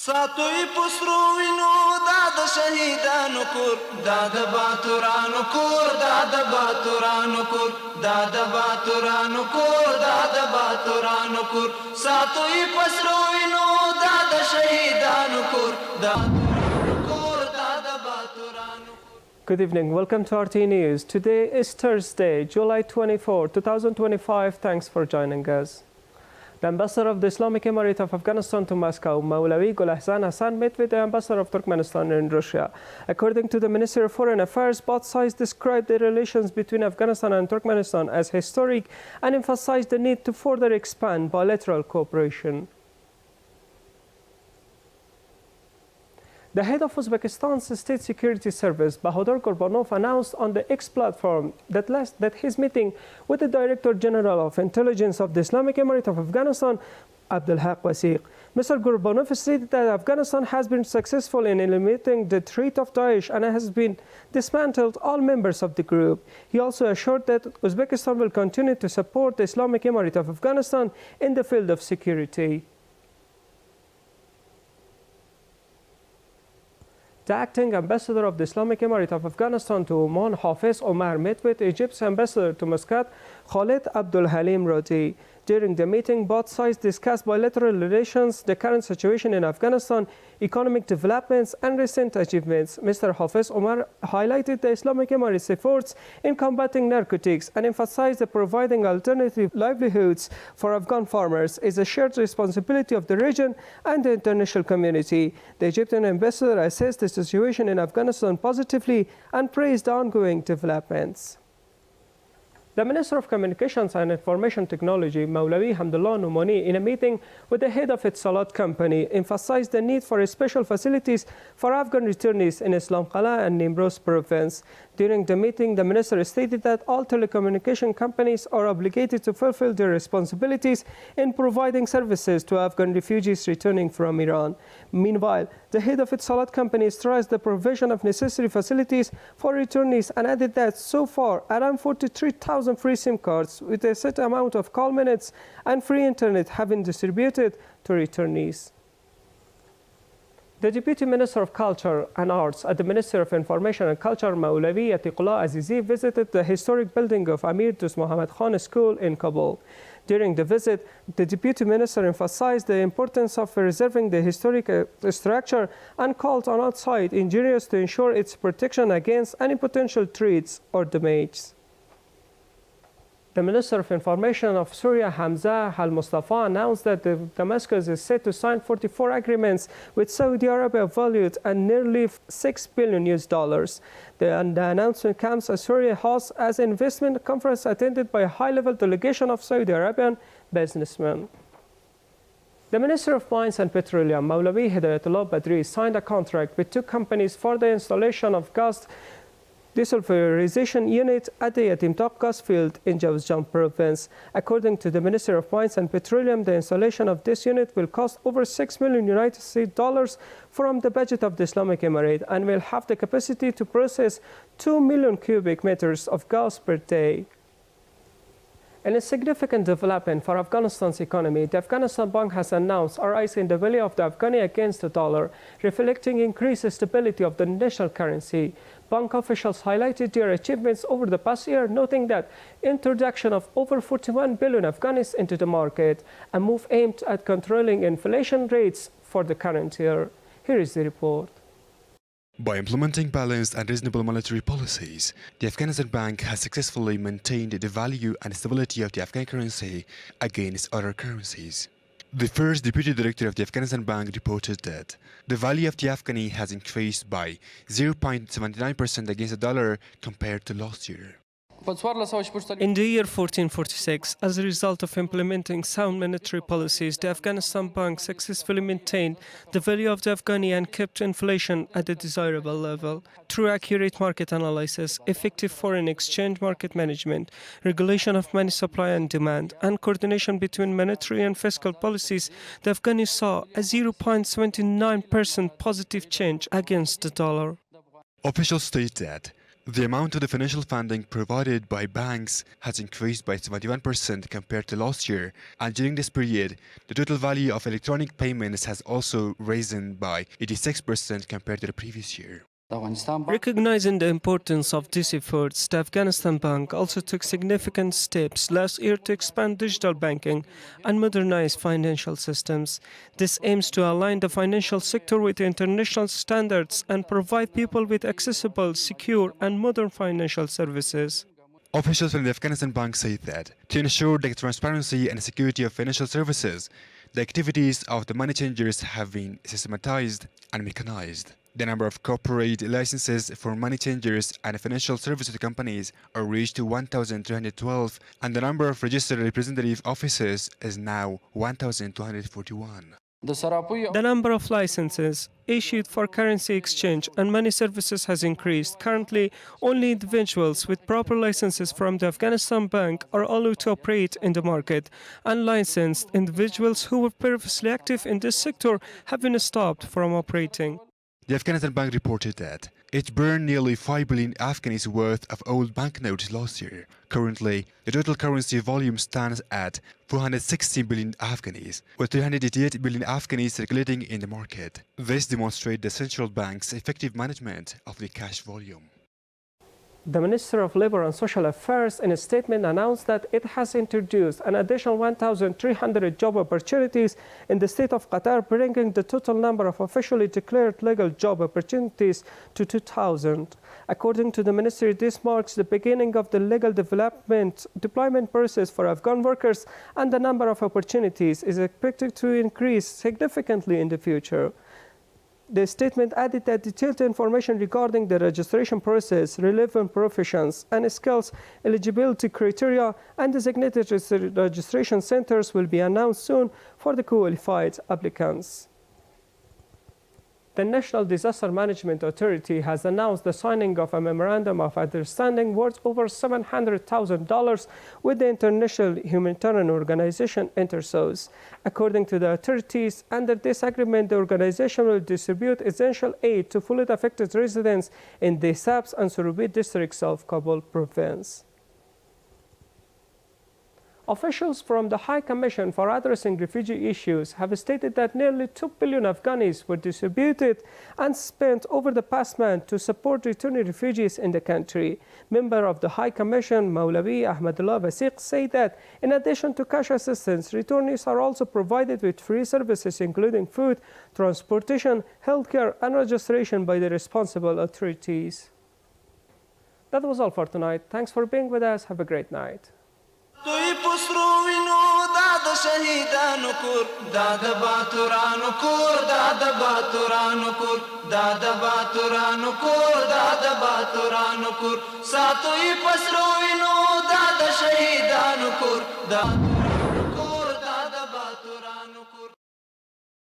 ساتوی پسرو وینو داد شهیدانو کور داد باتورانو کور داد باتورانو کور داد باتورانو کور داد باتورانو کور ساتوی پسرو وینو داد شهیدانو کور داد کور داد باتورانو. Good evening. Welcome to RTA News. Today is Thursday, July 24, 2025. Thanks for joining us. The ambassador of the Islamic Emirate of Afghanistan to Moscow, Maulawi Gul Hassan, met with the ambassador of Turkmenistan in Russia. According to the Ministry of Foreign Affairs, both sides described the relations between Afghanistan and Turkmenistan as historic and emphasized the need to further expand bilateral cooperation. The head of Uzbekistan's State Security Service, Bahodir Gurbanov, announced on the X platform that his meeting with the Director General of Intelligence of the Islamic Emirate of Afghanistan, Abdulhaq Wasiq. Mr. Gurbanov stated that Afghanistan has been successful in eliminating the threat of Daesh and has been dismantled all members of the group. He also assured that Uzbekistan will continue to support the Islamic Emirate of Afghanistan in the field of security. The acting ambassador of the Islamic Emirate of Afghanistan to Oman, Hafiz Omar, met with Egypt's ambassador to Muscat, Khalid Abdul Halim Rodi. During the meeting, both sides discussed bilateral relations, the current situation in Afghanistan, economic developments, and recent achievements. Mr. Hafiz Omar highlighted the Islamic Emirate's efforts in combating narcotics and emphasized that providing alternative livelihoods for Afghan farmers is a shared responsibility of the region and the international community. The Egyptian ambassador assessed the situation in Afghanistan positively and praised the ongoing developments. The Minister of Communications and Information Technology, Maulawi Hamdullah Numani, in a meeting with the head of Etisalat company, emphasized the need for special facilities for Afghan returnees in Islam Qala and Nimruz province. During the meeting, the minister stated that all telecommunication companies are obligated to fulfill their responsibilities in providing services to Afghan refugees returning from Iran. Meanwhile, the head of Etisalat company stressed the provision of necessary facilities for returnees and added that so far, around 43,000 free SIM cards with a set amount of call minutes and free internet have been distributed to returnees. The Deputy Minister of Culture and Arts at the Ministry of Information and Culture, Maulawi Atiqullah Azizi, visited the historic building of Amir Dost Muhammad Khan School in Kabul. During the visit, the Deputy Minister emphasized the importance of preserving the historic structure and called on outside engineers to ensure its protection against any potential threats or damage. The Minister of Information of Syria, Hamza Al-Mustafa, announced that Damascus is set to sign 44 agreements with Saudi Arabia valued at nearly $6 billion. The announcement comes as Syria hosts as an investment conference attended by a high-level delegation of Saudi Arabian businessmen. The Minister of Mines and Petroleum, Maulawi Hidayatullah Badri, signed a contract with two companies for the installation of gas desulfurization unit at the Yatimtaq gas field in Jawzjan province. According to the Ministry of Mines and Petroleum, the installation of this unit will cost over $6 million United States dollars from the budget of the Islamic Emirate and will have the capacity to process 2 million cubic meters of gas per day. In a significant development for Afghanistan's economy, the Afghanistan Bank has announced a rise in the value of the Afghani against the dollar, reflecting increased stability of the national currency. Bank officials highlighted their achievements over the past year, noting that introduction of over 41 billion Afghanis into the market, a move aimed at controlling inflation rates for the current year. Here is the report. By implementing balanced and reasonable monetary policies, the Afghanistan Bank has successfully maintained the value and stability of the Afghan currency against other currencies. The first Deputy Director of the Afghanistan Bank reported that the value of the Afghani has increased by 0.79% against the dollar compared to last year. In the year 1446, as a result of implementing sound monetary policies, the Afghanistan Bank successfully maintained the value of the Afghani and kept inflation at a desirable level. Through accurate market analysis, effective foreign exchange market management, regulation of money supply and demand, and coordination between monetary and fiscal policies, the Afghani saw a 0.79% positive change against the dollar. Officials state that The amount of the financial funding provided by banks has increased by 71% compared to last year, and during this period, the total value of electronic payments has also risen by 86% compared to the previous year. Recognizing the importance of these efforts, the Afghanistan Bank also took significant steps last year to expand digital banking and modernize financial systems. This aims to align the financial sector with international standards and provide people with accessible, secure, and modern financial services. Officials from the Afghanistan Bank say that to ensure the transparency and security of financial services, the activities of the money changers have been systematized and mechanized. The number of corporate licenses for money changers and financial services companies are reached to 1,312, and the number of registered representative offices is now 1,241. The number of licenses issued for currency exchange and money services has increased. Currently, only individuals with proper licenses from the Afghanistan Bank are allowed to operate in the market. Unlicensed individuals who were previously active in this sector have been stopped from operating. The Afghanistan Bank reported that it burned nearly 5 billion Afghanis worth of old banknotes last year. Currently, the total currency volume stands at 460 billion Afghanis, with 388 billion Afghanis circulating in the market. This demonstrates the central bank's effective management of the cash volume. The Minister of Labour and Social Affairs in a statement announced that it has introduced an additional 1,300 job opportunities in the state of Qatar, bringing the total number of officially declared legal job opportunities to 2,000. According to the ministry, this marks the beginning of the legal deployment process for Afghan workers, and the number of opportunities is expected to increase significantly in the future. The statement added that detailed information regarding the registration process, relevant professions and skills, eligibility criteria, and designated registration centers will be announced soon for the qualified applicants. The National Disaster Management Authority has announced the signing of a memorandum of understanding worth over $700,000 with the international humanitarian organization InterSOS. According to the authorities, under this agreement, the organization will distribute essential aid to flood affected residents in the Sabs and Surubit districts of Kabul province. Officials from the High Commission for Addressing Refugee Issues have stated that nearly 2 billion Afghanis were distributed and spent over the past month to support returning refugees in the country. Member of the High Commission, Maulavi Ahmadullah Basiq, said that in addition to cash assistance, returnees are also provided with free services including food, transportation, healthcare, and registration by the responsible authorities. That was all for tonight. Thanks for being with us. Have a great night. دوی پسرو وینو دا د شهیدانو کور دا د باتورانو کور دا د باتورانو کور دا د باتورانو کور دا د باتورانو کور ساتوي پسرو وینو دا د شهیدانو کور دا